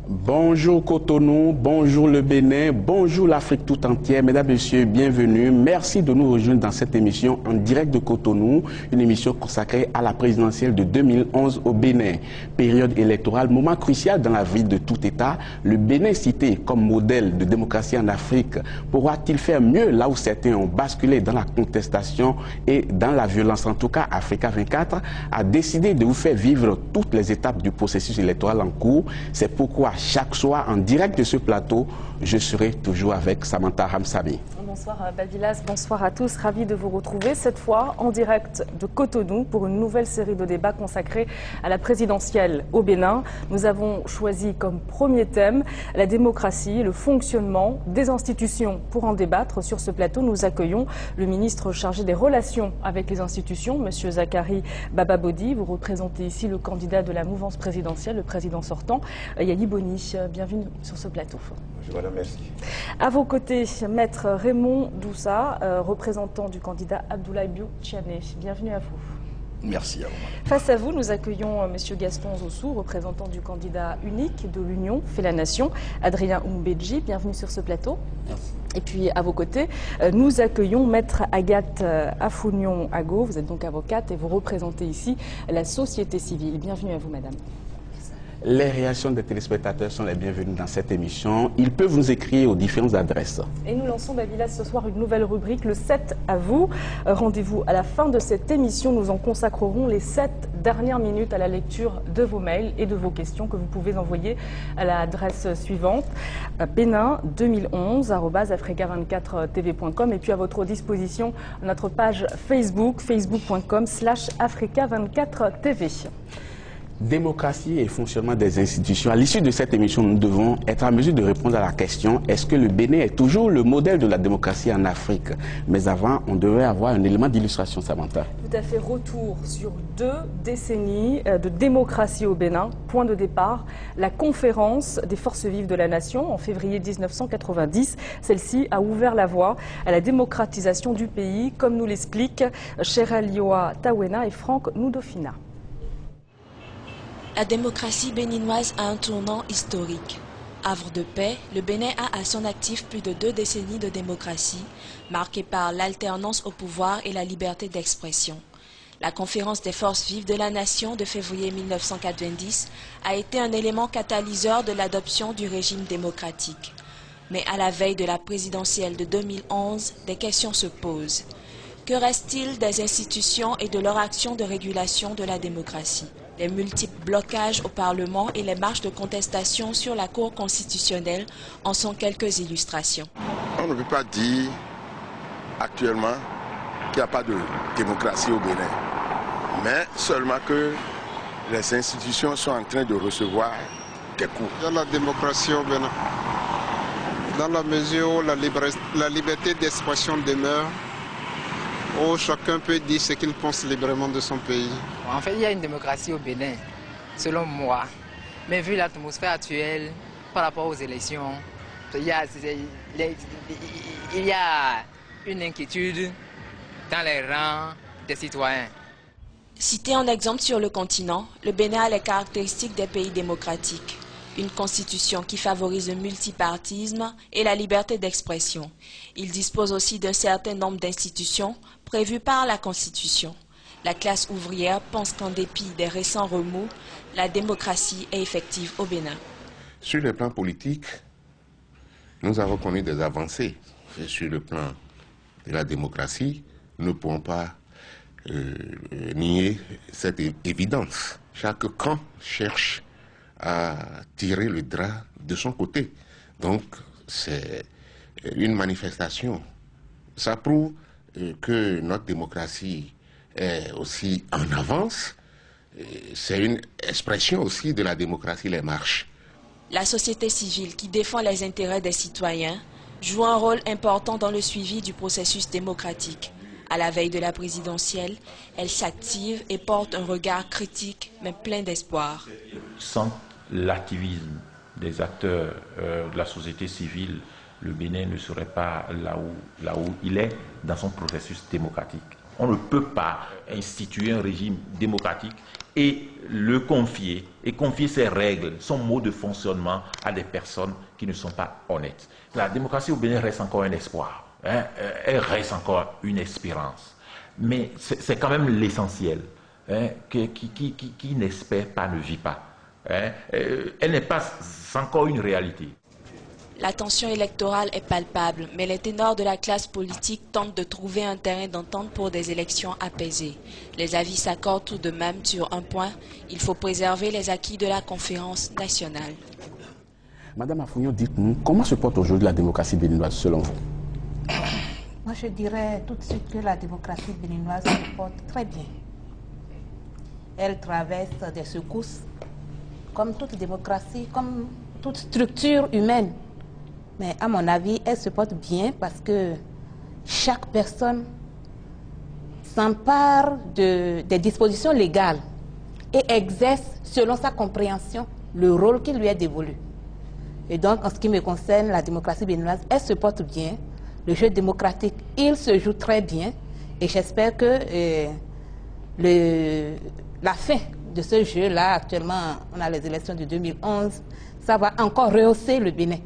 Bonjour Cotonou, bonjour le Bénin, bonjour l'Afrique tout entière. Mesdames, Messieurs, bienvenue. Merci de nous rejoindre dans cette émission en direct de Cotonou, une émission consacrée à la présidentielle de 2011 au Bénin. Période électorale, moment crucial dans la vie de tout État. Le Bénin cité comme modèle de démocratie en Afrique. Pourra-t-il faire mieux là où certains ont basculé dans la contestation et dans la violence? En tout cas, Africa 24 a décidé de vous faire vivre toutes les étapes du processus électoral en cours. C'est pourquoi chaque soir, en direct de ce plateau, je serai toujours avec Samantha Ramsami. Bonsoir Babilas, bonsoir à tous. Ravi de vous retrouver cette fois en direct de Cotonou pour une nouvelle série de débats consacrés à la présidentielle au Bénin. Nous avons choisi comme premier thème la démocratie, le fonctionnement des institutions. Pour en débattre sur ce plateau, nous accueillons le ministre chargé des relations avec les institutions, Monsieur Zakari Bababodi. Vous représentez ici le candidat de la mouvance présidentielle, le président sortant, Yali Boni. Bienvenue sur ce plateau. Bonjour madame, merci. À vos côtés, maître Raymond Doussa, représentant du candidat Abdoulaye Biou-Tchiané. Bienvenue à vous. Merci à vous. Face à vous, nous accueillons M. Gaston Zossou, représentant du candidat unique de l'Union Fait la Nation, Adrien Oumbedji. Bienvenue sur ce plateau. Merci. Et puis à vos côtés, nous accueillons maître Agathe Afounion-Ago. Vous êtes donc avocate et vous représentez ici la société civile. Bienvenue à vous, madame. Les réactions des téléspectateurs sont les bienvenues dans cette émission. Ils peuvent nous écrire aux différentes adresses. Et nous lançons, Babilas, ce soir une nouvelle rubrique, le 7 à vous. Rendez-vous à la fin de cette émission. Nous en consacrerons les 7 dernières minutes à la lecture de vos mails et de vos questions que vous pouvez envoyer à l'adresse suivante, benin2011@africa24tv.com, et puis à votre disposition notre page Facebook, facebook.com/africa24tv. Démocratie et fonctionnement des institutions. À l'issue de cette émission, nous devons être en mesure de répondre à la question: est-ce que le Bénin est toujours le modèle de la démocratie en Afrique? Mais avant, on devrait avoir un élément d'illustration, Samantha. Tout à fait, retour sur 2 décennies de démocratie au Bénin. Point de départ, la conférence des forces vives de la nation en février 1990. Celle-ci a ouvert la voie à la démocratisation du pays, comme nous l'expliquent Cheralioa Tawena et Franck Noudofina. La démocratie béninoise a un tournant historique. Havre de paix, le Bénin a à son actif plus de 2 décennies de démocratie, marquée par l'alternance au pouvoir et la liberté d'expression. La conférence des forces vives de la nation de février 1990 a été un élément catalyseur de l'adoption du régime démocratique. Mais à la veille de la présidentielle de 2011, des questions se posent. Que reste-t-il des institutions et de leur action de régulation de la démocratie? Les multiples blocages au Parlement et les marches de contestation sur la Cour constitutionnelle en sont quelques illustrations. On ne peut pas dire actuellement qu'il n'y a pas de démocratie au Bénin, mais seulement que les institutions sont en train de recevoir des coups. Il y a la démocratie au Bénin, dans la mesure où la liberté d'expression demeure, où chacun peut dire ce qu'il pense librement de son pays. En fait, il y a une démocratie au Bénin, selon moi. Mais vu l'atmosphère actuelle, par rapport aux élections, il y a une inquiétude dans les rangs des citoyens. Cité en exemple sur le continent, le Bénin a les caractéristiques des pays démocratiques. Une constitution qui favorise le multipartisme et la liberté d'expression. Il dispose aussi d'un certain nombre d'institutions prévues par la Constitution. La classe ouvrière pense qu'en dépit des récents remous, la démocratie est effective au Bénin. Sur le plan politique, nous avons connu des avancées. Sur le plan de la démocratie, nous ne pouvons pas nier cette évidence. Chaque camp cherche à tirer le drap de son côté. Donc, c'est une manifestation. Ça prouve que notre démocratie est aussi en avance. C'est une expression aussi de la démocratie, les marches. La société civile qui défend les intérêts des citoyens joue un rôle important dans le suivi du processus démocratique. À la veille de la présidentielle, elle s'active et porte un regard critique mais plein d'espoir. Sans l'activisme des acteurs de la société civile, le Bénin ne serait pas là où il est dans son processus démocratique. On ne peut pas instituer un régime démocratique et le confier, et confier ses règles, son mode de fonctionnement à des personnes qui ne sont pas honnêtes. La démocratie au Bénin reste encore un espoir, hein, elle reste encore une espérance, mais c'est quand même l'essentiel, hein, qui n'espère pas ne vit pas. Hein, elle n'est pas encore une réalité. La tension électorale est palpable, mais les ténors de la classe politique tentent de trouver un terrain d'entente pour des élections apaisées. Les avis s'accordent tout de même sur un point, il faut préserver les acquis de la conférence nationale. Madame Afouignon, dites-nous, comment se porte aujourd'hui la démocratie béninoise selon vous? Moi, je dirais tout de suite que la démocratie béninoise se porte très bien. Elle traverse des secousses, comme toute démocratie, comme toute structure humaine. Mais à mon avis, elle se porte bien parce que chaque personne s'empare des dispositions légales et exerce, selon sa compréhension, le rôle qui lui est dévolu. Et donc, en ce qui me concerne, la démocratie béninoise, elle se porte bien. Le jeu démocratique, il se joue très bien. Et j'espère que la fin de ce jeu-là, actuellement, on a les élections de 2011, ça va encore rehausser le Bénin.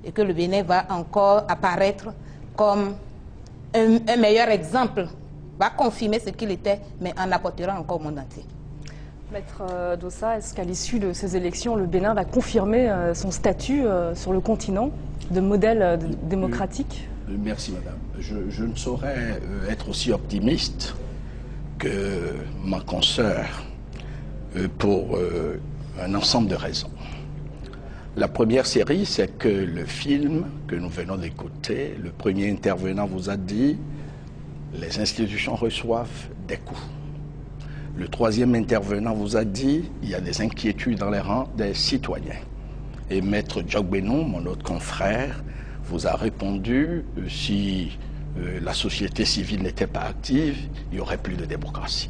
Et que le Bénin va encore apparaître comme un meilleur exemple, va confirmer ce qu'il était, mais en apportera encore au monde entier. Maître Dossa, est-ce qu'à l'issue de ces élections, le Bénin va confirmer son statut sur le continent de modèle démocratique? Merci, madame. Je ne saurais être aussi optimiste que ma consoeur pour un ensemble de raisons. La première série, c'est que le film que nous venons d'écouter, le premier intervenant vous a dit « les institutions reçoivent des coups ». Le troisième intervenant vous a dit « il y a des inquiétudes dans les rangs des citoyens ». Et Maître Djogbenou, mon autre confrère, vous a répondu si la société civile n'était pas active, il n'y aurait plus de démocratie.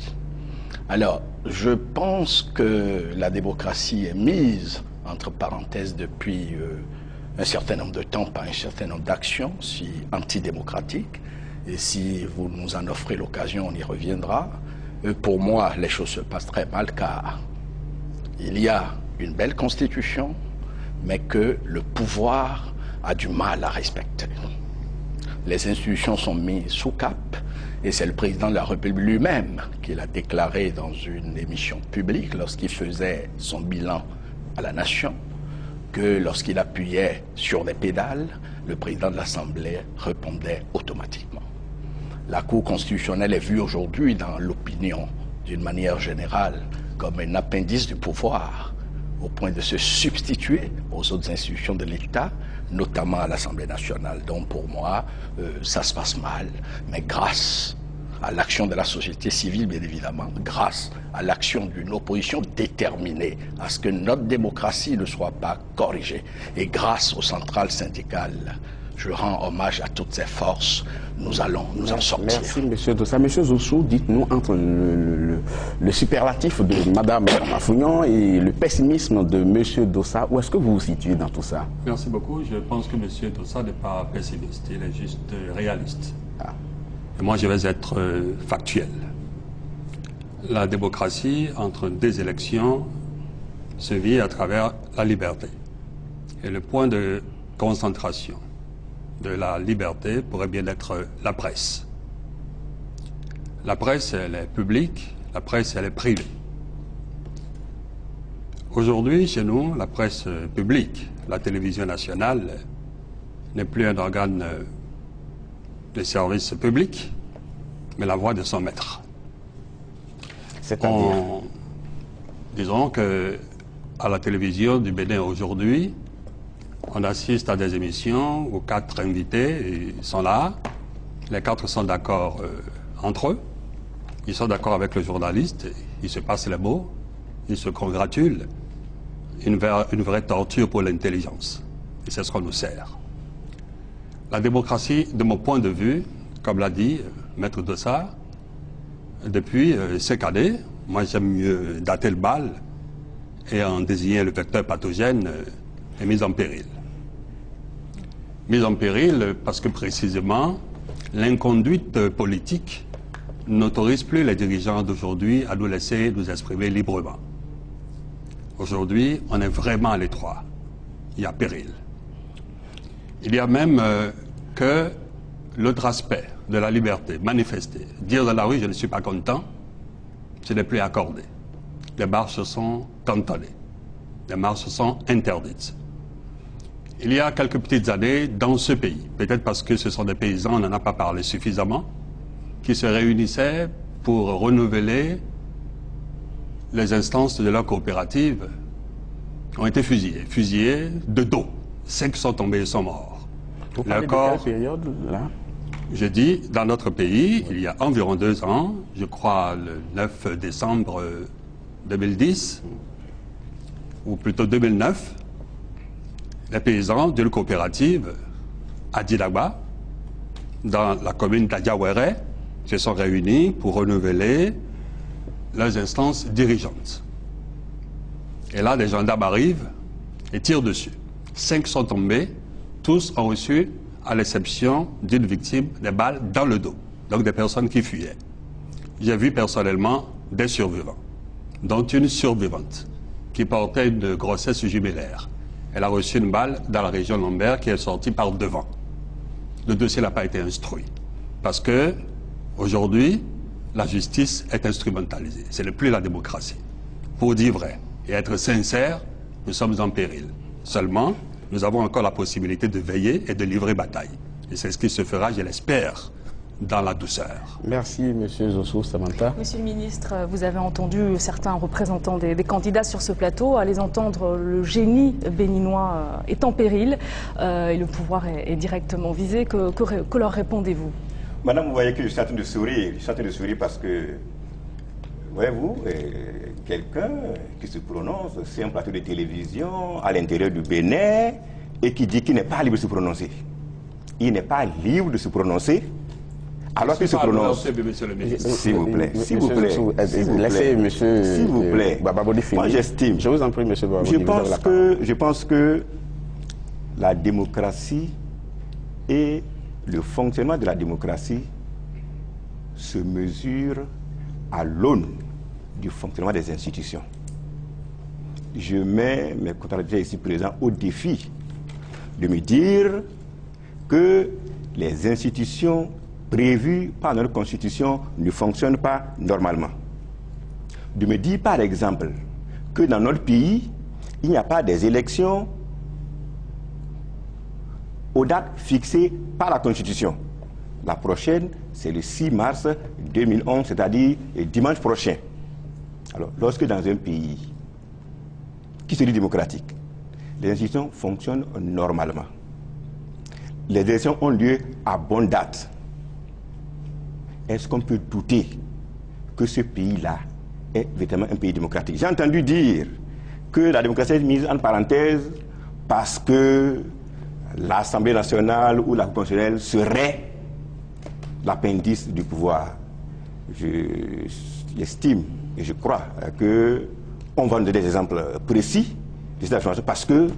Alors, je pense que la démocratie est mise entre parenthèses depuis un certain nombre de temps par un certain nombre d'actions, si antidémocratiques, et si vous nous en offrez l'occasion, on y reviendra. Pour moi, les choses se passent très mal car il y a une belle constitution, mais que le pouvoir a du mal à respecter. Les institutions sont mises sous cap, et c'est le président de la République lui-même qui l'a déclaré dans une émission publique lorsqu'il faisait son bilan à la nation, que lorsqu'il appuyait sur des pédales, le président de l'Assemblée répondait automatiquement. La Cour constitutionnelle est vue aujourd'hui dans l'opinion, d'une manière générale, comme un appendice du pouvoir, au point de se substituer aux autres institutions de l'État, notamment à l'Assemblée nationale. Donc pour moi, ça se passe mal, mais grâce à l'action de la société civile, bien évidemment, grâce à l'action d'une opposition déterminée à ce que notre démocratie ne soit pas corrigée, et grâce aux centrales syndicales, je rends hommage à toutes ces forces, nous allons nous en sortir. Merci, M. Dossa. M. Zossou, dites-nous entre le superlatif de Mme Afouignon et le pessimisme de M. Dossa, où est-ce que vous vous situez dans tout ça? Merci beaucoup. Je pense que M. Dossa n'est pas pessimiste, il est juste réaliste. Ah. Et moi, je vais être factuel. La démocratie, entre deux élections, se vit à travers la liberté. Et le point de concentration de la liberté pourrait bien être la presse. La presse, elle est publique, la presse, elle est privée. Aujourd'hui, chez nous, la presse publique, la télévision nationale, n'est plus un organe de service public, mais la voix de son maître. C'est-à-dire disons que à la télévision du Bénin aujourd'hui, on assiste à des émissions où 4 invités sont là, les 4 sont d'accord entre eux, ils sont d'accord avec le journaliste, ils se passent les mots, ils se congratulent, une vraie torture pour l'intelligence, et c'est ce qu'on nous sert. La démocratie, de mon point de vue, comme l'a dit Maître Dossa, depuis ces années, moi j'aime mieux dater le bal et en désigner le vecteur pathogène est mise en péril. Mise en péril parce que précisément l'inconduite politique n'autorise plus les dirigeants d'aujourd'hui à nous laisser nous exprimer librement. Aujourd'hui, on est vraiment à l'étroit. Il y a péril. Il y a même que l'autre aspect de la liberté, manifester, dire dans la rue « je ne suis pas content », ce n'est plus accordé. Les marches sont cantonnées. Les marches sont interdites. Il y a quelques petites années dans ce pays, peut-être parce que ce sont des paysans, on n'en a pas parlé suffisamment, qui se réunissaient pour renouveler les instances de leur coopérative, ont été fusillés de dos. 5 sont tombés et sont morts. Vous parlez de quelle période, là? Je dis, dans notre pays, il y a environ 2 ans, je crois le 9 décembre 2010, ou plutôt 2009, les paysans d'une coopérative à Didagba, dans la commune d'Adiawere, se sont réunis pour renouveler leurs instances dirigeantes. Et là, des gendarmes arrivent et tirent dessus. 5 sont tombés, tous ont reçu, à l'exception d'une victime, des balles dans le dos. Donc des personnes qui fuyaient. J'ai vu personnellement des survivants, dont une survivante qui portait une grossesse jumellaire. Elle a reçu une balle dans la région lombaire qui est sortie par devant. Le dossier n'a pas été instruit. Parce que, aujourd'hui, la justice est instrumentalisée. Ce n'est plus la démocratie. Pour dire vrai et être sincère, nous sommes en péril. Seulement, nous avons encore la possibilité de veiller et de livrer bataille. Et c'est ce qui se fera, je l'espère, dans la douceur. Merci, M. Zosso. Samantha. Monsieur le ministre, vous avez entendu certains représentants des candidats sur ce plateau. À les entendre, le génie béninois est en péril et le pouvoir est directement visé. Que leur répondez-vous? Madame, vous voyez que je suis en train de sourire. Je suis en train de sourire parce que, voyez-vous, quelqu'un qui se prononce sur un plateau de télévision à l'intérieur du Bénin et qui dit qu'il n'est pas libre de se prononcer. Il n'est pas libre de se prononcer. Alors qu'il se prononce. S'il vous plaît, s'il vous plaît. Laissez monsieur. S'il vous plaît. Bababodi finir. Moi, j'estime. Je vous en prie, monsieur Bababodi. Je pense que la démocratie et le fonctionnement de la démocratie se mesure à l'aune du fonctionnement des institutions. Je mets mes contradicteurs ici présents au défi de me dire que les institutions prévues par notre Constitution ne fonctionnent pas normalement. De me dire par exemple que dans notre pays, il n'y a pas des élections aux dates fixées par la Constitution. La prochaine, c'est le 6 mars 2011, c'est-à-dire dimanche prochain. Alors, lorsque dans un pays qui se dit démocratique, les institutions fonctionnent normalement, les élections ont lieu à bonne date, est-ce qu'on peut douter que ce pays-là est véritablement un pays démocratique? J'ai entendu dire que la démocratie est mise en parenthèse parce que l'Assemblée nationale ou la Cour constitutionnelle serait l'appendice du pouvoir. J'estime et je crois qu'on va nous donner des exemples précis de cette affirmation parce que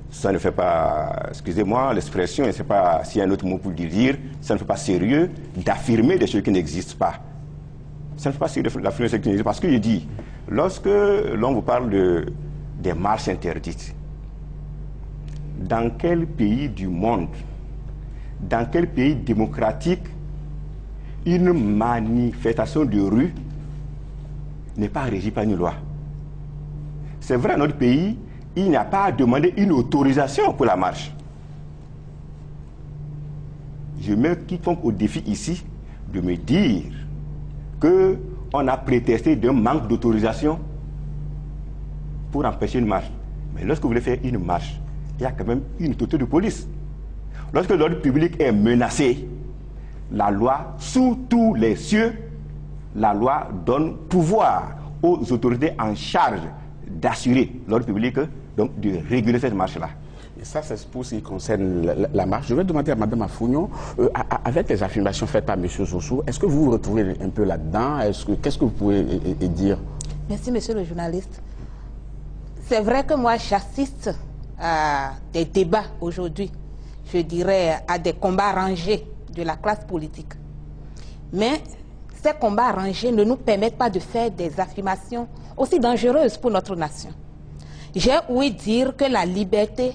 ça ne fait pas, excusez-moi l'expression, je ne sais pas s'il y a un autre mot pour le dire, ça ne fait pas sérieux d'affirmer des choses qui n'existent pas. Ça ne fait pas sérieux d'affirmer des choses qui n'existent pas parce que je dis, lorsque l'on vous parle des marches interdites, dans quel pays du monde, dans quel pays démocratique, une manifestation de rue n'est pas régie par une loi? C'est vrai, dans notre pays, il n'y a pas à demander une autorisation pour la marche. Je mets quiconque au défi ici de me dire qu'on a prétexté d'un manque d'autorisation pour empêcher une marche. Mais lorsque vous voulez faire une marche, il y a quand même une autorité de police. Lorsque l'ordre public est menacé, la loi, sous tous les cieux, la loi donne pouvoir aux autorités en charge d'assurer l'ordre public, donc de réguler cette marche-là. Et ça, c'est pour ce qui concerne la marche. Je vais demander à Mme Afounion, avec les affirmations faites par M. Zosso, est-ce que vous vous retrouvez un peu là-dedans? Qu'est-ce que vous pouvez dire? Merci, monsieur le journaliste. C'est vrai que moi, j'assiste à des débats aujourd'hui, je dirais à des combats rangés de la classe politique. Mais ces combats rangés ne nous permettent pas de faire des affirmations aussi dangereuses pour notre nation. J'ai ouï dire que la liberté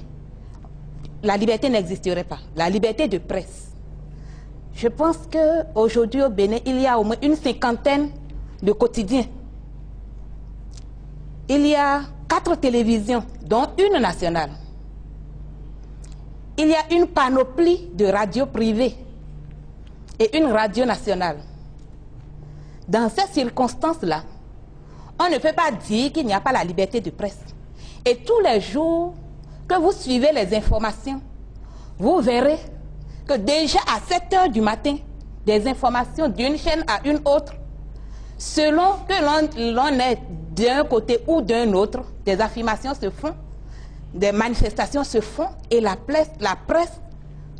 n'existerait pas, la liberté de presse. Je pense qu'aujourd'hui au Bénin, il y a au moins une 50aine de quotidiens. Il y a 4 télévisions, dont une nationale. Il y a une panoplie de radios privées et une radio nationale. Dans ces circonstances-là, on ne peut pas dire qu'il n'y a pas la liberté de presse. Et tous les jours que vous suivez les informations, vous verrez que déjà à 7 heures du matin, des informations d'une chaîne à une autre, selon que l'on est d'un côté ou d'un autre, des affirmations se font, des manifestations se font et la presse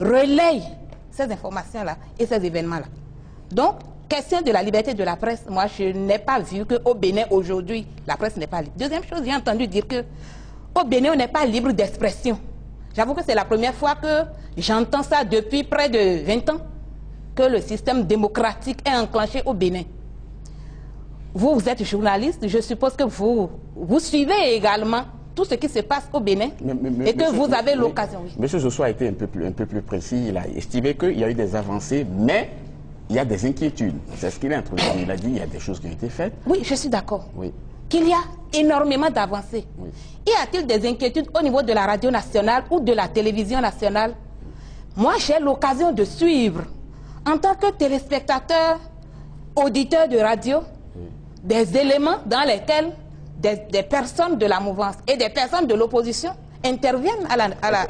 relaye ces informations-là et ces événements-là. Donc, question de la liberté de la presse, moi je n'ai pas vu qu'au Bénin aujourd'hui, la presse n'est pas libre. Deuxième chose, j'ai entendu dire qu'au Bénin, on n'est pas libre d'expression. J'avoue que c'est la première fois que j'entends ça depuis près de 20 ans, que le système démocratique est enclenché au Bénin. Vous êtes journaliste, je suppose que vous suivez également tout ce qui se passe au Bénin et que vous avez l'occasion. Oui. Monsieur Joshua a été un peu plus précis, il a estimé qu'il y a eu des avancées, mais il y a des inquiétudes. C'est ce qu'il a introduit. Il a dit qu'il y a des choses qui ont été faites. Oui, je suis d'accord. Oui. Qu'il y a énormément d'avancées. Oui. Y a-t-il des inquiétudes au niveau de la radio nationale ou de la télévision nationale? Moi, j'ai l'occasion de suivre, en tant que téléspectateur, auditeur de radio, des éléments dans lesquels des personnes de la mouvance et des personnes de l'opposition interviennent à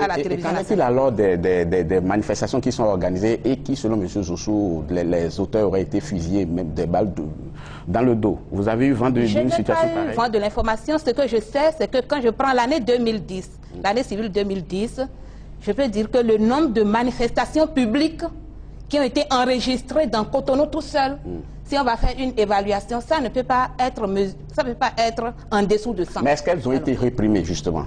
la télévision. Qu'en est-il alors des manifestations qui sont organisées et qui, selon M. Zossou, les auteurs auraient été fusillés, même des balles dans le dos? Vous avez eu vent d'une situation pareille? Je n'ai pas eu vent de l'information. Ce que je sais, c'est que quand je prends l'année 2010, l'année civile 2010, je peux dire que le nombre de manifestations publiques qui ont été enregistrées dans Cotonou tout seul, si on va faire une évaluation, ça ne peut pas être en dessous de 100. Mais est-ce qu'elles ont été réprimées, justement?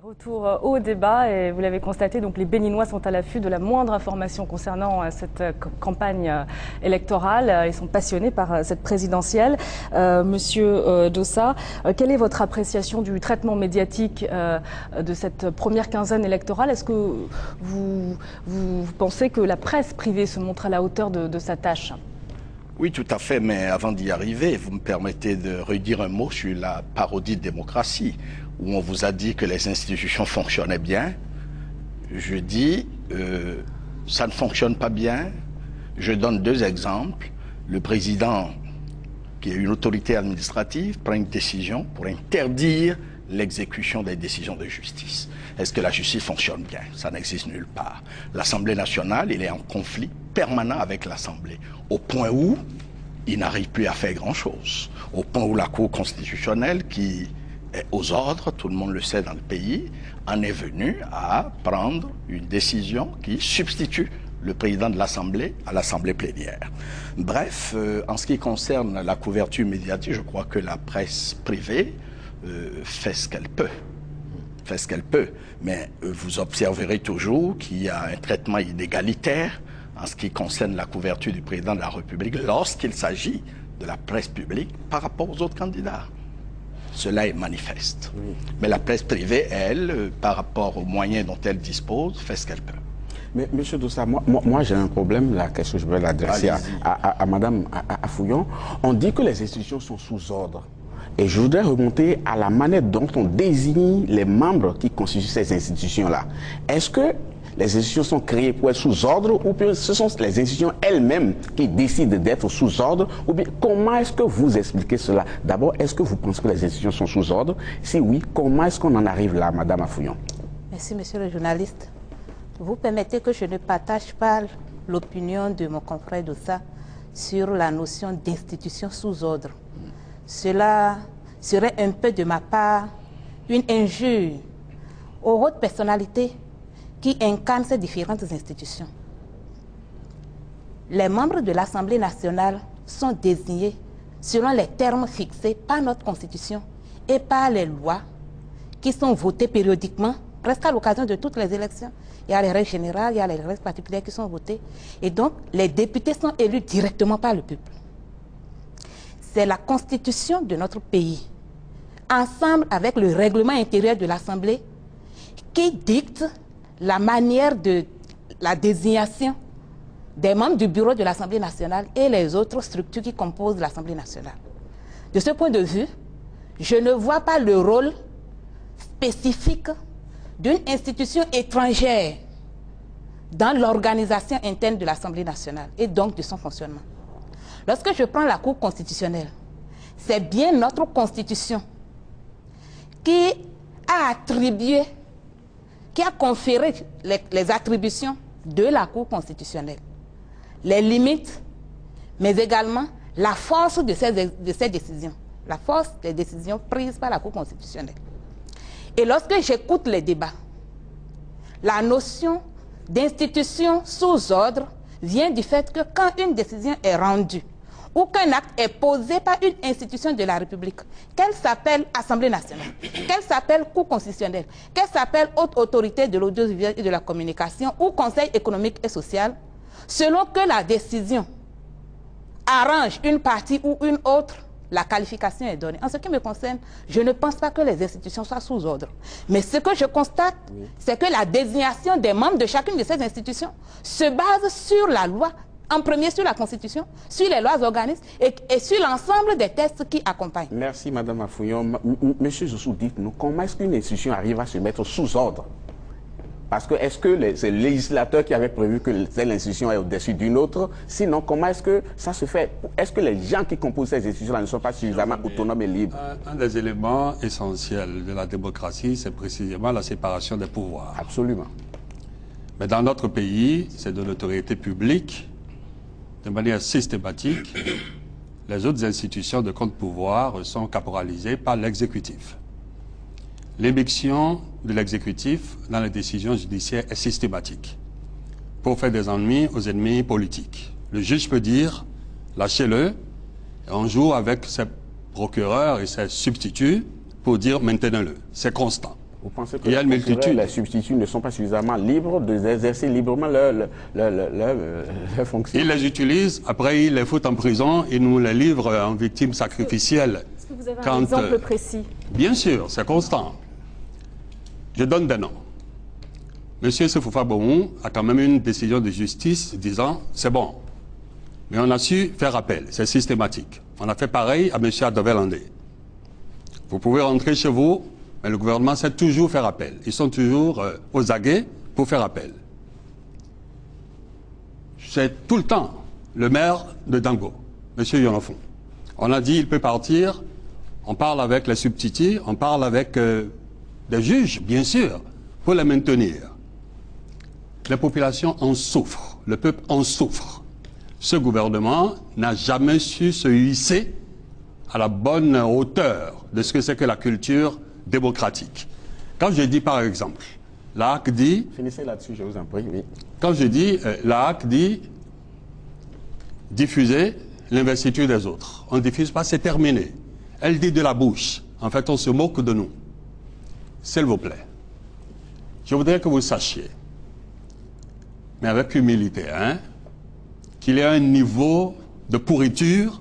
Retour au débat, et vous l'avez constaté, donc les Béninois sont à l'affût de la moindre information concernant cette campagne électorale. Ils sont passionnés par cette présidentielle. Monsieur Dossa, quelle est votre appréciation du traitement médiatique de cette première quinzaine électorale? Est-ce que vous pensez que la presse privée se montre à la hauteur de sa tâche? Oui, tout à fait, mais avant d'y arriver, vous me permettez de redire un mot sur la parodie de démocratie, où on vous a dit que les institutions fonctionnaient bien. Je dis, ça ne fonctionne pas bien. Je donne deux exemples. Le président, qui est une autorité administrative, prend une décision pour interdire l'exécution des décisions de justice. Est-ce que la justice fonctionne bien? Ça n'existe nulle part. L'Assemblée nationale, il est en conflit permanent avec l'Assemblée, au point où il n'arrive plus à faire grand-chose. Au point où la Cour constitutionnelle, qui est aux ordres, tout le monde le sait dans le pays, en est venue à prendre une décision qui substitue le président de l'Assemblée à l'Assemblée plénière. Bref, en ce qui concerne la couverture médiatique, je crois que la presse privée fait ce qu'elle peut. Fait ce qu'elle peut. Mais vous observerez toujours qu'il y a un traitement inégalitaire en ce qui concerne la couverture du président de la République lorsqu'il s'agit de la presse publique par rapport aux autres candidats. Cela est manifeste. Oui. Mais la presse privée, elle, par rapport aux moyens dont elle dispose, fait ce qu'elle peut. Mais M. Dossa, moi j'ai un problème, la question je vais l'adresser à Mme Afouillon. On dit que les institutions sont sous ordre. Et je voudrais remonter à la manière dont on désigne les membres qui constituent ces institutions-là. Est-ce que les institutions sont créées pour être sous ordre, ou bien ce sont les institutions elles-mêmes qui décident d'être sous ordre, ou bien comment est-ce que vous expliquez cela? D'abord, est-ce que vous pensez que les institutions sont sous ordre? Si oui, comment est-ce qu'on en arrive là, Mme Afouillon? Merci, monsieur le journaliste. Vous permettez que je ne partage pas l'opinion de mon confrère Dossa sur la notion d'institution sous ordre. Cela serait un peu de ma part une injure aux hautes personnalités qui incarnent ces différentes institutions. Les membres de l'Assemblée nationale sont désignés selon les termes fixés par notre Constitution et par les lois qui sont votées périodiquement, presque à l'occasion de toutes les élections. Il y a les règles générales, il y a les règles particulières qui sont votées. Et donc, les députés sont élus directement par le peuple. C'est la Constitution de notre pays, ensemble avec le règlement intérieur de l'Assemblée, qui dicte la manière de la désignation des membres du bureau de l'Assemblée nationale et les autres structures qui composent l'Assemblée nationale. De ce point de vue, je ne vois pas le rôle spécifique d'une institution étrangère dans l'organisation interne de l'Assemblée nationale et donc de son fonctionnement. Lorsque je prends la Cour constitutionnelle, c'est bien notre Constitution qui a attribué, qui a conféré les attributions de la Cour constitutionnelle, les limites, mais également la force de ces décisions, la force des décisions prises par la Cour constitutionnelle. Et lorsque j'écoute les débats, la notion d'institution sous ordre vient du fait que quand une décision est rendue ou qu'un acte est posé par une institution de la République, qu'elle s'appelle Assemblée nationale, qu'elle s'appelle Cour constitutionnelle, qu'elle s'appelle Haute autorité de l'audiovisuel et de la communication ou Conseil économique et social, selon que la décision arrange une partie ou une autre, la qualification est donnée. En ce qui me concerne, je ne pense pas que les institutions soient sous ordre. Mais ce que je constate, c'est que la désignation des membres de chacune de ces institutions se base sur la loi, en premier sur la Constitution, sur les lois organismes et sur l'ensemble des textes qui accompagnent. Merci, Mme Afouillon. Monsieur Zossou, dites-nous, comment est-ce qu'une institution arrive à se mettre sous ordre? Parce que est-ce que c'est le législateur qui avait prévu que telle institution est au-dessus d'une autre? Sinon, comment est-ce que ça se fait? Est-ce que les gens qui composent ces institutions-là ne sont pas suffisamment autonomes et libres? Un des éléments essentiels de la démocratie, c'est précisément la séparation des pouvoirs. Absolument. Mais dans notre pays, c'est de l'autorité publique, de manière systématique, les autres institutions de contre-pouvoir sont caporalisées par l'exécutif. L'éviction de l'exécutif dans les décisions judiciaires est systématique pour faire des ennuis aux ennemis politiques. Le juge peut dire, lâchez-le, et on joue avec ses procureurs et ses substituts pour dire, maintenez-le. C'est constant. Vous pensez que les substituts ne sont pas suffisamment libres d'exercer librement leur fonction? Ils les utilisent, après ils les foutent en prison, ils nous les livrent en victimes sacrificielles. Est-ce que vous avez un exemple précis? Bien sûr, c'est constant. Je donne des noms. Monsieur Sefoufa Bohou a quand même une décision de justice disant c'est bon. Mais on a su faire appel, c'est systématique. On a fait pareil à monsieur Adovelandé. Vous pouvez rentrer chez vous, mais le gouvernement sait toujours faire appel. Ils sont toujours aux aguets pour faire appel. C'est tout le temps le maire de Dango, monsieur Yonofon. On a dit il peut partir, on parle avec les substituts, on parle avec des juges, bien sûr, pour les maintenir. Les populations en souffrent, le peuple en souffre. Ce gouvernement n'a jamais su se hisser à la bonne hauteur de ce que c'est que la culture démocratique. Quand je dis par exemple, la HAC dit... Finissez là-dessus, je vous en prie, oui. Quand je dis, la HAC dit diffuser l'investiture des autres. On ne diffuse pas, c'est terminé. Elle dit de la bouche. En fait, on se moque de nous. S'il vous plaît, je voudrais que vous sachiez, mais avec humilité, hein, qu'il y a un niveau de pourriture.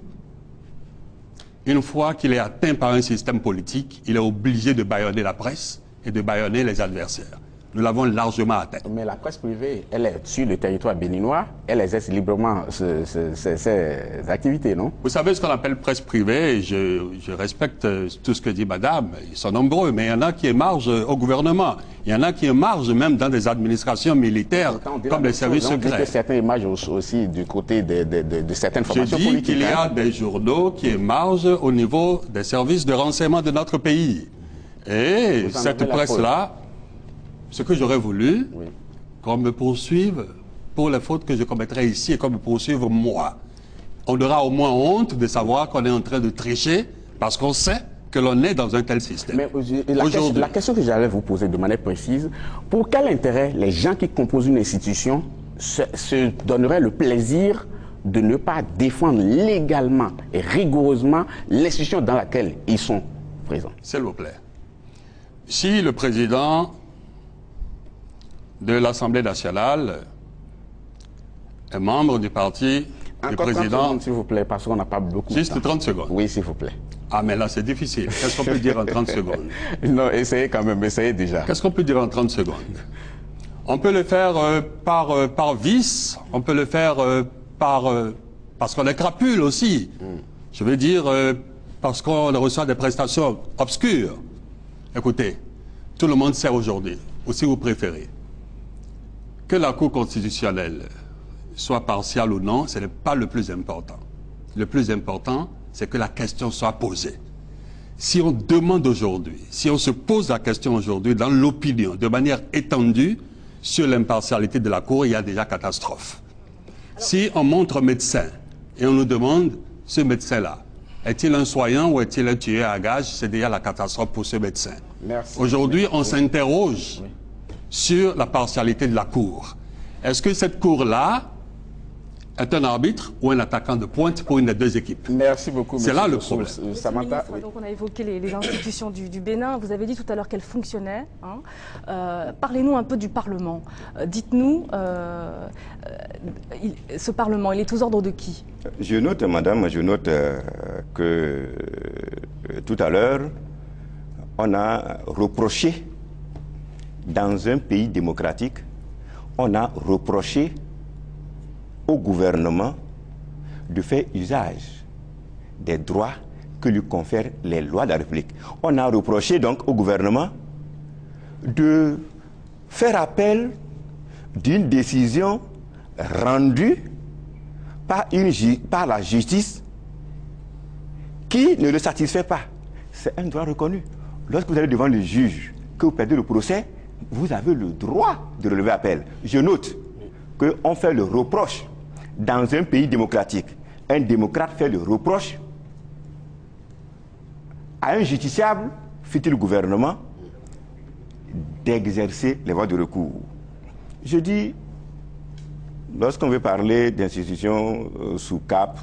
Une fois qu'il est atteint par un système politique, il est obligé de bâillonner la presse et de bâillonner les adversaires. Nous l'avons largement atteint. Mais la presse privée, elle est sur le territoire béninois, elle exerce librement ses activités, non? Vous savez ce qu'on appelle presse privée, je respecte tout ce que dit madame, ils sont nombreux, mais il y en a qui émargent au gouvernement. Il y en a qui émargent même dans des administrations militaires, comme les services secrets. Que certains émargent aussi du côté de certaines formations politiques. Je dis qu'il y a des journaux qui émargent au niveau des services de renseignement de notre pays. Et cette presse-là... Ce que j'aurais voulu, qu'on me poursuive pour les fautes que je commettrai ici et qu'on me poursuive moi. On aura au moins honte de savoir qu'on est en train de tricher parce qu'on sait que l'on est dans un tel système. Mais la question que j'allais vous poser de manière précise, pour quel intérêt les gens qui composent une institution se donneraient le plaisir de ne pas défendre légalement et rigoureusement l'institution dans laquelle ils sont présents? S'il vous plaît. Si le président de l'Assemblée nationale est membre du parti du président... 30 secondes, s'il vous plaît, parce qu'on n'a pas beaucoup Juste de temps. 30 secondes. Oui, s'il vous plaît. Ah, mais là, c'est difficile. Qu'est-ce qu'on peut dire en 30 secondes? Non, essayez quand même, essayez déjà. Qu'est-ce qu'on peut dire en 30 secondes? On peut le faire par vice, on peut le faire parce qu'on est crapule aussi. Je veux dire, parce qu'on reçoit des prestations obscures. Écoutez, tout le monde sait aujourd'hui, ou si vous préférez, que la Cour constitutionnelle soit partiale ou non, ce n'est pas le plus important. Le plus important, c'est que la question soit posée. Si on demande aujourd'hui, si on se pose la question aujourd'hui dans l'opinion, de manière étendue, sur l'impartialité de la Cour, il y a déjà catastrophe. Si on montre médecin et on nous demande, ce médecin-là, est-il un soignant ou est-il un tueur à gages, c'est déjà la catastrophe pour ce médecin. Aujourd'hui, on s'interroge sur la partialité de la Cour. Est-ce que cette Cour-là est un arbitre ou un attaquant de pointe pour une des deux équipes? Merci beaucoup. C'est là le problème. Samantha, oui. Donc on a évoqué les institutions du Bénin. Vous avez dit tout à l'heure qu'elles fonctionnaient. Hein. Parlez-nous un peu du Parlement. Dites-nous, ce Parlement, il est aux ordres de qui? Je note, madame, que tout à l'heure, on a reproché, dans un pays démocratique, on a reproché au gouvernement de faire usage des droits que lui confèrent les lois de la République. On a reproché donc au gouvernement de faire appel d'une décision rendue par la justice qui ne le satisfait pas. C'est un droit reconnu. Lorsque vous allez devant le juge, que vous perdez le procès, vous avez le droit de relever appel. Je note qu'on fait le reproche dans un pays démocratique. Un démocrate fait le reproche à un justiciable, fut-il le gouvernement, d'exercer les voies de recours. Je dis, lorsqu'on veut parler d'institutions sous cap,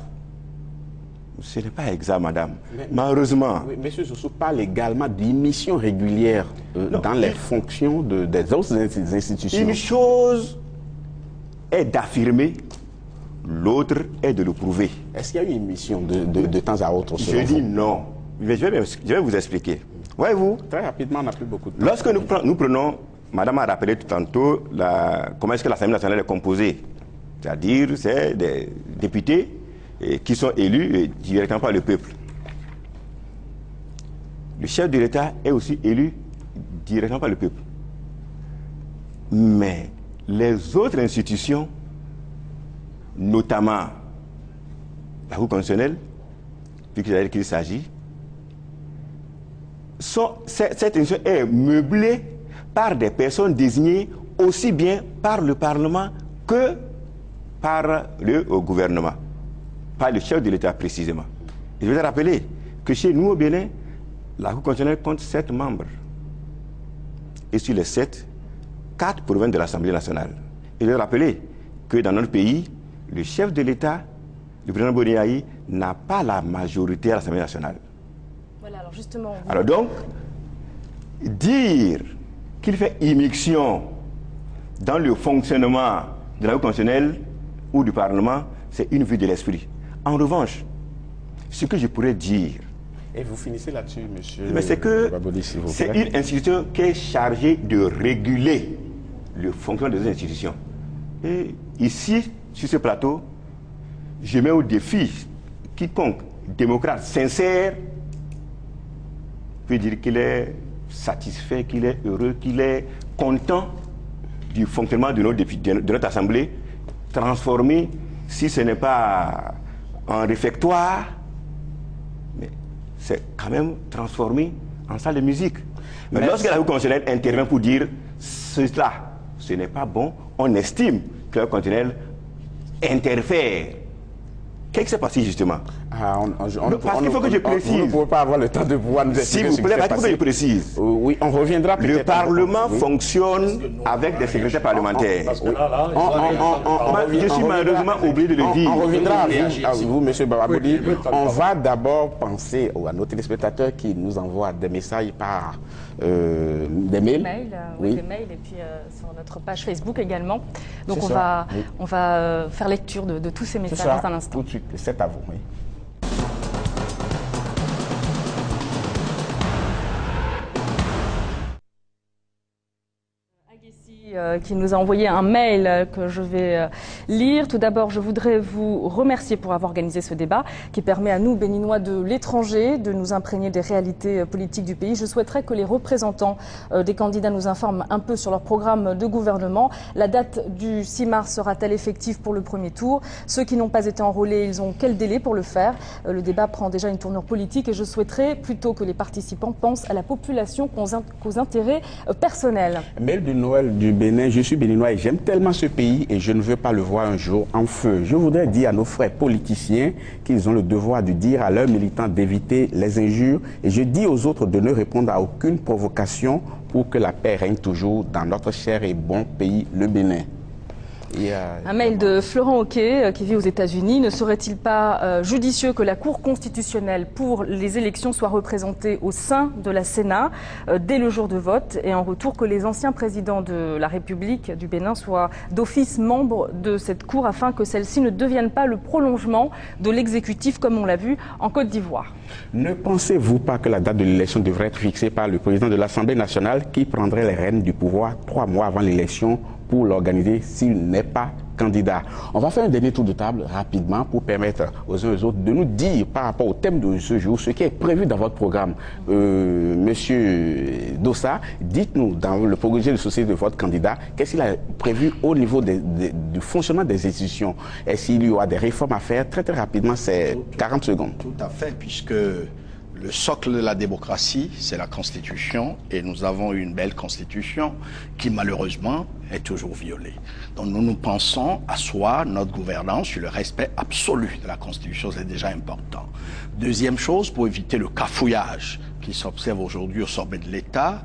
Ce n'est pas exact, madame. Malheureusement. Oui, monsieur Soussou parle également d'émissions régulières dans les fonctions des autres institutions. Une chose est d'affirmer, l'autre est de le prouver. Est-ce qu'il y a une émission de temps à autre? Je dis non. Je vais vous expliquer. Voyez-vous? Très rapidement, on n'a plus beaucoup de temps. Lorsque nous prenons, madame a rappelé tout tantôt, comment est-ce que l'Assemblée nationale est composée. C'est-à-dire, c'est des députés qui sont élus directement par le peuple. Le chef de l'État est aussi élu directement par le peuple. Mais les autres institutions, notamment la Cour constitutionnelle, puisque qu'il s'agit, cette institution est meublée par des personnes désignées aussi bien par le Parlement que par le gouvernement, par le chef de l'État précisément. Et je vais rappeler que chez nous au Bénin, la Cour constitutionnelle compte 7 membres. Et sur les 7, 4 proviennent de l'Assemblée nationale. Et je vais rappeler que dans notre pays, le chef de l'État, le président Boni, n'a pas la majorité à l'Assemblée nationale. Voilà, alors justement... Alors donc, dire qu'il fait immixtion dans le fonctionnement de la Cour constitutionnelle ou du Parlement, c'est une vue de l'esprit. En revanche, ce que je pourrais dire... Et vous finissez là-dessus, monsieur. Mais c'est que Babodi, s'il vous plaît. c'est une institution qui est chargée de réguler le fonctionnement des institutions. Et ici, sur ce plateau, je mets au défi quiconque démocrate sincère peut dire qu'il est satisfait, qu'il est heureux, qu'il est content du fonctionnement de notre Assemblée, transformé, si ce n'est pas en réfectoire, mais c'est quand même transformé en salle de musique. Mais lorsque la Cour constitutionnelle intervient pour dire cela, ce n'est pas bon, on estime que la Cour constitutionnelle interfère. Qu'est-ce qui s'est passé justement? Parce qu'il faut que je précise. Vous ne pouvez pas avoir le temps de pouvoir nous expliquer. S'il vous plaît, il faut que je précise. Oui, on reviendra peut-être. Le Parlement fonctionne avec des secrétaires parlementaires. Je suis malheureusement obligé de le dire. On reviendra à vous, M. Babodi. On va d'abord penser à nos téléspectateurs qui nous envoient des messages par des mails. Oui, des mails, et puis sur notre page Facebook également. Donc on va faire lecture de tous ces messages dans un instant. Tout de suite, c'est à vous. Oui. Qui nous a envoyé un mail que je vais lire. Tout d'abord, je voudrais vous remercier pour avoir organisé ce débat qui permet à nous, Béninois de l'étranger, de nous imprégner des réalités politiques du pays. Je souhaiterais que les représentants des candidats nous informent un peu sur leur programme de gouvernement. La date du 6 mars sera-t-elle effective pour le premier tour? Ceux qui n'ont pas été enrôlés, ils ont quel délai pour le faire? Le débat prend déjà une tournure politique et je souhaiterais plutôt que les participants pensent à la population qu'aux intérêts personnels. Mail de Noël du Bénin, je suis béninois et j'aime tellement ce pays et je ne veux pas le voir un jour en feu. Je voudrais dire à nos frères politiciens qu'ils ont le devoir de dire à leurs militants d'éviter les injures et je dis aux autres de ne répondre à aucune provocation pour que la paix règne toujours dans notre cher et bon pays, le Bénin. Un mail de Florent Hoquet qui vit aux États-Unis. Ne serait-il pas judicieux que la Cour constitutionnelle pour les élections soit représentée au sein de la Sénat dès le jour de vote et en retour que les anciens présidents de la République du Bénin soient d'office membres de cette Cour afin que celle-ci ne devienne pas le prolongement de l'exécutif comme on l'a vu en Côte d'Ivoire? Ne pensez-vous pas que la date de l'élection devrait être fixée par le président de l'Assemblée nationale qui prendrait les rênes du pouvoir 3 mois avant l'élection pour l'organiser s'il n'est pas candidat? On va faire un dernier tour de table rapidement pour permettre aux uns et aux autres de nous dire par rapport au thème de ce jour ce qui est prévu dans votre programme. Monsieur Dossa, dites-nous dans le projet de société de votre candidat, qu'est-ce qu'il a prévu au niveau du fonctionnement des institutions? Est-ce qu'il y aura des réformes à faire? Très rapidement, c'est 40 secondes. Tout à fait, puisque le socle de la démocratie, c'est la Constitution, et nous avons une belle Constitution qui, malheureusement, est toujours violée. Donc nous pensons asseoir notre gouvernance sur le respect absolu de la Constitution, c'est déjà important. Deuxième chose, pour éviter le cafouillage qui s'observe aujourd'hui au sommet de l'État,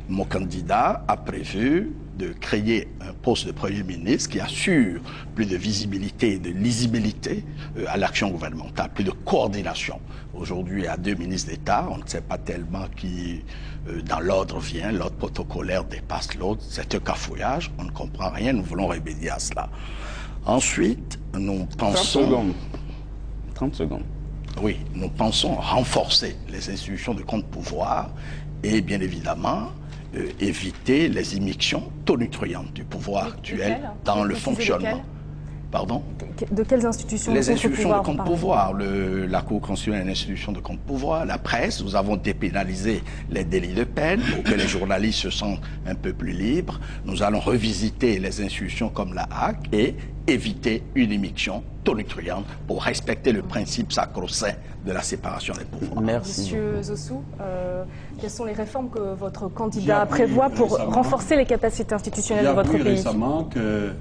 mon candidat a prévu de créer un poste de Premier ministre qui assure plus de visibilité et de lisibilité à l'action gouvernementale, plus de coordination. Aujourd'hui, il y a 2 ministres d'État, on ne sait pas tellement qui dans l'ordre vient, l'ordre protocolaire dépasse l'autre, c'est un cafouillage, on ne comprend rien, nous voulons remédier à cela. Ensuite, nous pensons... 30 secondes. Oui, nous pensons renforcer les institutions de contre-pouvoir et bien évidemment éviter les immixtions tonitruantes du pouvoir actuel dans le fonctionnement. Pardon? De quelles institutions? Les institutions de contre-pouvoir. La Cour constitutionnelle est une institution de contre-pouvoir. La presse, nous avons dépénalisé les délits de peine pour que les journalistes se sentent un peu plus libres. Nous allons revisiter les institutions comme la HAC et éviter une immixtion tonitruante pour respecter le principe sacro-saint de la séparation des pouvoirs. Merci. Monsieur Zossou, quelles sont les réformes que votre candidat prévoit pour renforcer les capacités institutionnelles de votre pays? J'ai appris récemment que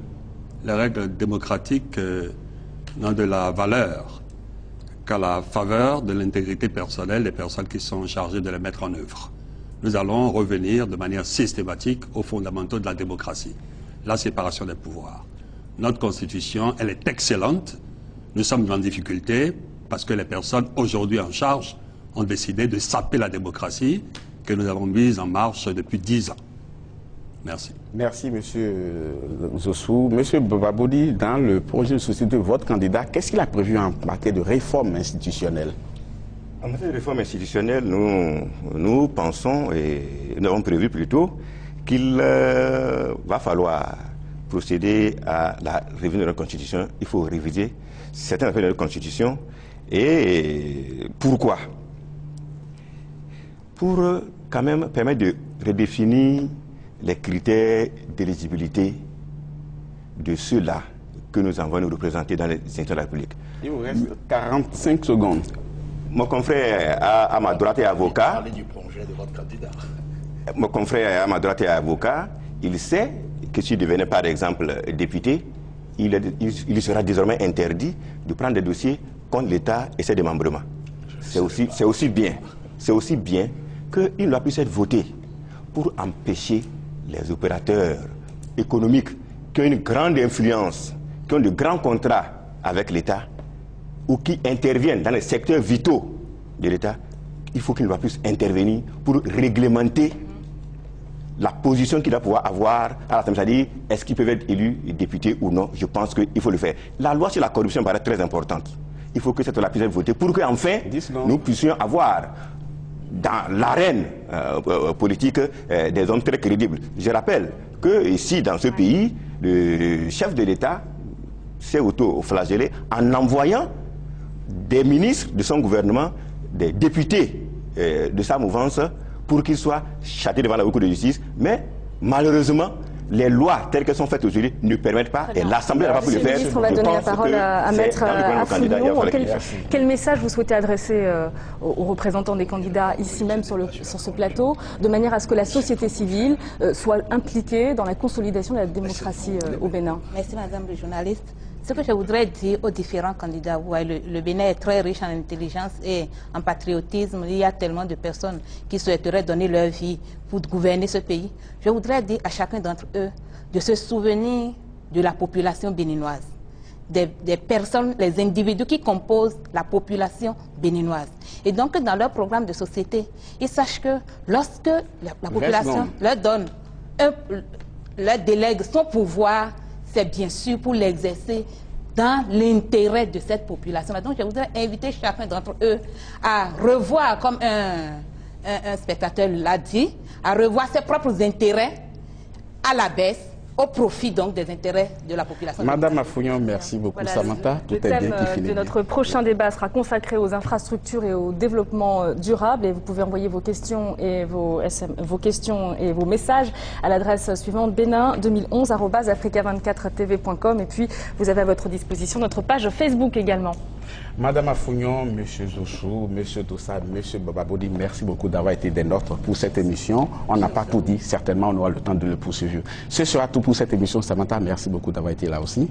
les règles démocratiques n'ont de la valeur qu'à la faveur de l'intégrité personnelle des personnes qui sont chargées de les mettre en œuvre. Nous allons revenir de manière systématique aux fondamentaux de la démocratie, la séparation des pouvoirs. Notre Constitution, elle est excellente. Nous sommes en difficulté parce que les personnes aujourd'hui en charge ont décidé de saper la démocratie que nous avons mise en marche depuis 10 ans. Merci. Merci, Monsieur Zossou. Monsieur Bababodi, dans le projet de société de votre candidat, qu'est-ce qu'il a prévu en matière de réforme institutionnelle? En matière de réforme institutionnelle, nous pensons, et nous avons prévu plutôt, qu'il va falloir procéder à la révision de notre Constitution. Il faut réviser certains aspects de notre Constitution. Et pourquoi? Pour quand même permettre de redéfinir les critères d'éligibilité de ceux-là que nous avons nous représenter dans les institutions de la République. Il vous reste 45 secondes. Mon confrère à ma droite est avocat. Parlez du projet de votre candidat. Mon confrère à ma droite est avocat. Il sait que s'il devenait par exemple député, il sera désormais interdit de prendre des dossiers contre l'État et ses démembrements. C'est aussi bien qu'il doit plus être voté pour empêcher les opérateurs économiques qui ont une grande influence, qui ont de grands contrats avec l'État ou qui interviennent dans les secteurs vitaux de l'État. Il faut qu'il ne va plus intervenir pour réglementer la position qu'il va pouvoir avoir à l'Assemblée, c'est-à-dire est-ce qu'ils peuvent être élus députés ou non. Je pense qu'il faut le faire. La loi sur la corruption paraît très importante. Il faut que cette loi puisse être votée pour qu'enfin nous puissions avoir dans l'arène politique des hommes très crédibles. Je rappelle que ici, dans ce pays, le chef de l'État s'est auto-flagellé en envoyant des ministres de son gouvernement, des députés de sa mouvance, pour qu'ils soient châtiés devant la Cour de justice. Mais malheureusement, les lois telles qu'elles sont faites aujourd'hui ne permettent pas, et l'Assemblée n'a pas pu le faire. On va donner la parole à Maître Affouillon. Quel message vous souhaitez adresser aux représentants des candidats ici même sur ce plateau, de manière à ce que la société civile soit impliquée dans la consolidation de la démocratie au Bénin? Merci Madame le journaliste. Ce que je voudrais dire aux différents candidats, vous voyez, le Bénin est très riche en intelligence et en patriotisme. Il y a tellement de personnes qui souhaiteraient donner leur vie pour gouverner ce pays. Je voudrais dire à chacun d'entre eux de se souvenir de la population béninoise, des personnes, les individus qui composent la population béninoise. Et donc, dans leur programme de société, ils sachent que lorsque la population leur donne, leur délègue son pouvoir, c'est bien sûr pour l'exercer dans l'intérêt de cette population. Donc je voudrais inviter chacun d'entre eux à revoir, comme un spectateur l'a dit, à revoir ses propres intérêts à la baisse, au profit donc des intérêts de la population. Madame Affouillon, merci beaucoup. Voilà, Samantha, tout est bien qui finit. Notre prochain débat sera consacré aux infrastructures et au développement durable. Et vous pouvez envoyer vos questions et vos messages à l'adresse suivante benin2011@africa24tv.com. Et puis, vous avez à votre disposition notre page Facebook également. Madame Affouillon, Monsieur Zossou, Monsieur Dossa, Monsieur Bababodi, merci beaucoup d'avoir été des nôtres pour cette émission. On n'a pas tout dit, certainement on aura le temps de le poursuivre. Ce sera tout pour cette émission. Samantha, merci beaucoup d'avoir été là aussi.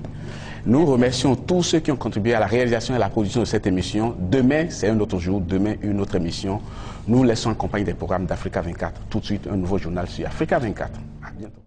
Nous remercions tous ceux qui ont contribué à la réalisation et à la production de cette émission. Demain, c'est un autre jour, demain, une autre émission. Nous laissons en compagnie des programmes d'Africa 24. Tout de suite, un nouveau journal sur Africa 24. À bientôt.